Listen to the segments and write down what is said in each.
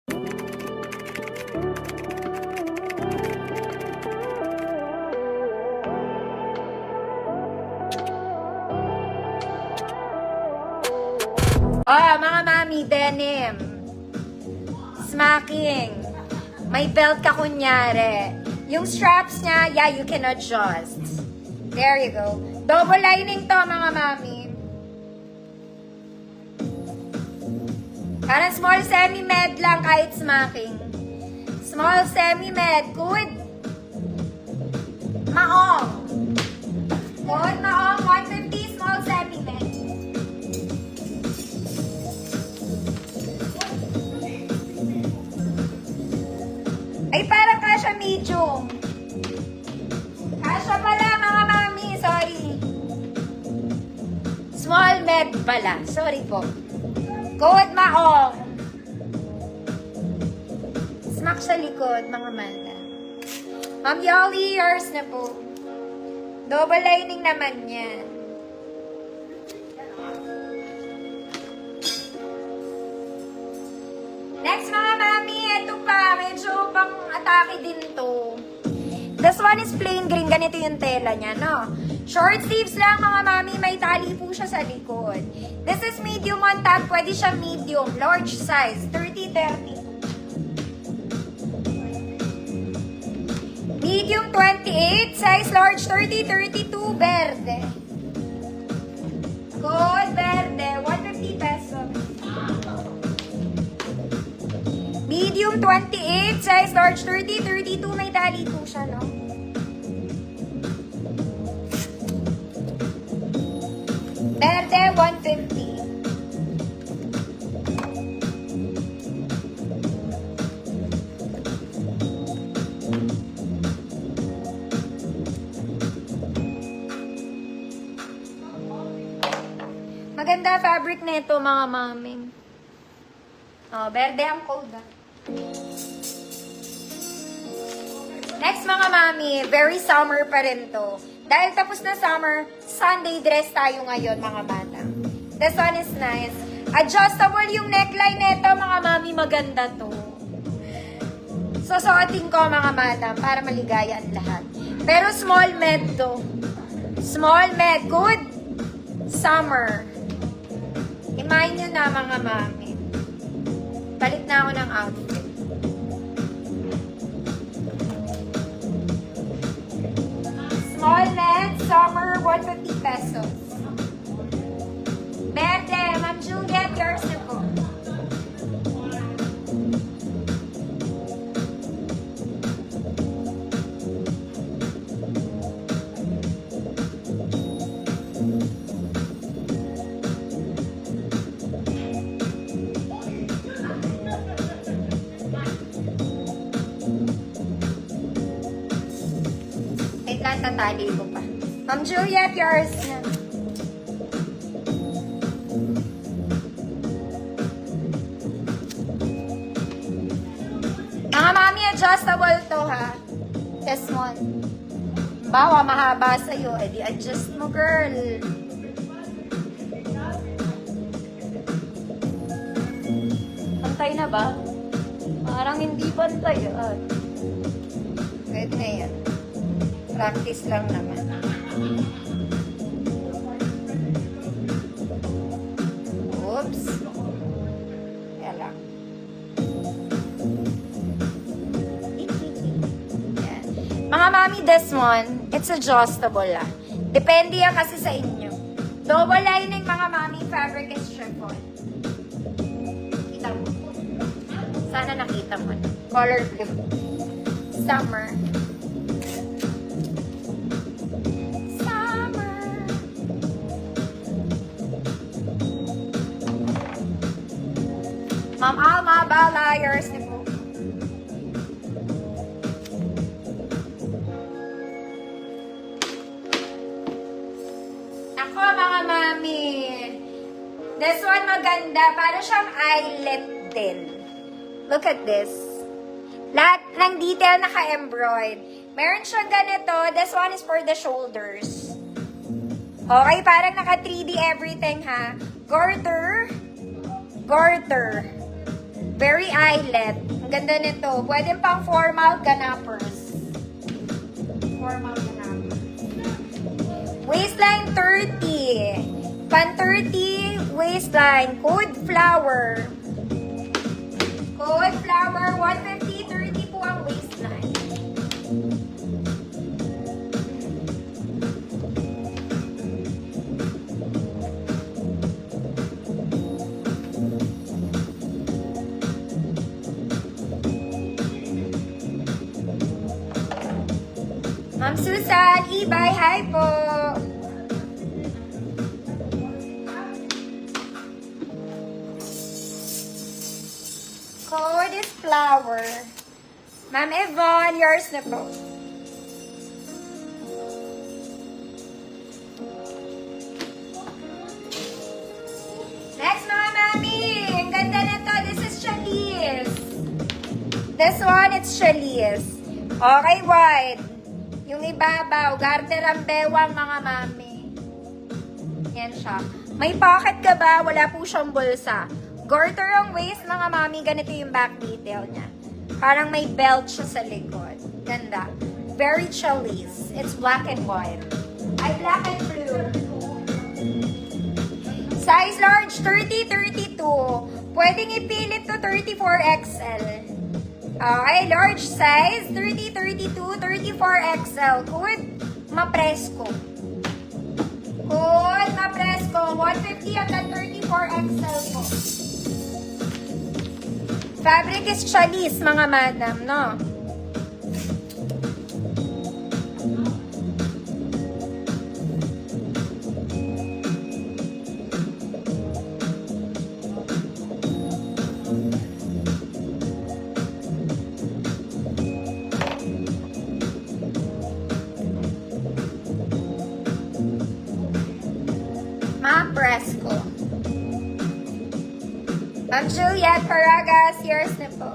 Oh, mga mami, denim. Smacking. May belt ka kunyari. Yung straps niya, yeah, you can adjust. There you go. Double lining to, mga mami. Parang small semi-med lang kahit smacking. Small semi-med. Good. Maong. Good, maong. 150 small semi-med. Ay, parang kasha medium. Kasha pala, mga mami. Sorry. Small med pala. Sorry po. Good, maong. Smack sa likod, mga manda. Ma'am Yoli, yours na po. Double lining naman yan. Next, mga mami, ito pa. Medyo pang atake din to. This one is plain green. Ganito yung tela niya, no? Short sleeves lang, mga mami. May tali po siya sa likod. This is medium on top. Pwede siya medium. Large size. 30-30. Medium 28. Size large 30-32. Verde. Good, verde. 150 pesos. Medium 28, size large 30, 32, may tali po siya, no? Verde, 150. Maganda fabric nito, mga maming. Oh, verde ang code, ah. Next, mga mami, very summer pa rin to. Dahil tapos na summer, Sunday dress tayo ngayon, mga bata. This one is nice. Adjustable yung neckline nito, mga mami, maganda to. Susuotin ko, mga bata, para maligaya ang lahat. Pero small med to. Small med, good summer. Imahin nyo na, mga mami. Palit na ako ng outfit. Small net, summer, 150 pesos. Verde, Ma'am Juliet, yours na po. Tatali ko pa. Ma'am Juliet, yours na. Mga mami, adjustable to, ha? This one. Bawa, mahaba sa'yo. Eh, di adjust mo, girl. Pantay na ba? Parang hindi pantay. Pwede na yan. Practice lang naman. Oops. Kaya lang. Yan. Mga mami, this one, it's adjustable ah. Depende yan kasi sa inyo. Double lining, mga mami, fabric is chiffon. Kita mo. Sana nakita mo. Color blue. Summer. Ma'am Alma, Balayers na po. Ako, mga mami. This one maganda. Para siyang eyelet din. Look at this. Lahat ng detail naka-embroid. Meron siyang ganito. This one is for the shoulders. Okay, parang naka 3D everything, ha? Garter. Garter. Very eyelet. Ang ganda nito. Pwede pang formal ganapers. Formal ganapers. Waistline 30. Pan 30 waistline. Code flower. Code flower 150, 30 po ang waistline. Ma'am Susan, Ibay, hi po. Code is flower. Ma'am Yvonne, yours na po. Next mga mami, ang ganda na to. This is Chalice. This one, it's Chalice. Okay, white. Yung ibabaw, garter ang bewang mga mami. Yan siya. May pocket ka ba? Wala po siyang bulsa. Garter ang waist mga mami. Ganito yung back detail niya. Parang may belt siya sa likod. Ganda. Very Chalice. It's black and white. Ay, black and blue. Size large, 30-32. Pwedeng ipilit to 34XL. Okay, large size, 30-32, 34XL. Code Mapresco. Code Mapresco, 150 hanggang 34XL po. Fabric is Chalice, mga madam, no? Mapresco. Ma'am Juliet Paragas, yours na po.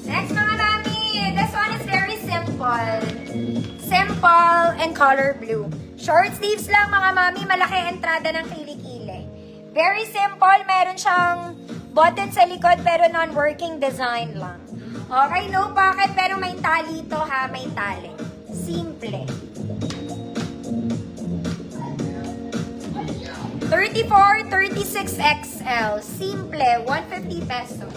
Next mga mami, this one is very simple. Simple and color blue. Short sleeves lang mga mami, malaki entrada ng kilikili. Very simple, meron siyang button sa likod pero non-working design lang. Okay, no pocket pero may tali ito ha, may tali. Simple. 34, 36 XL. Simple, 150 pesos.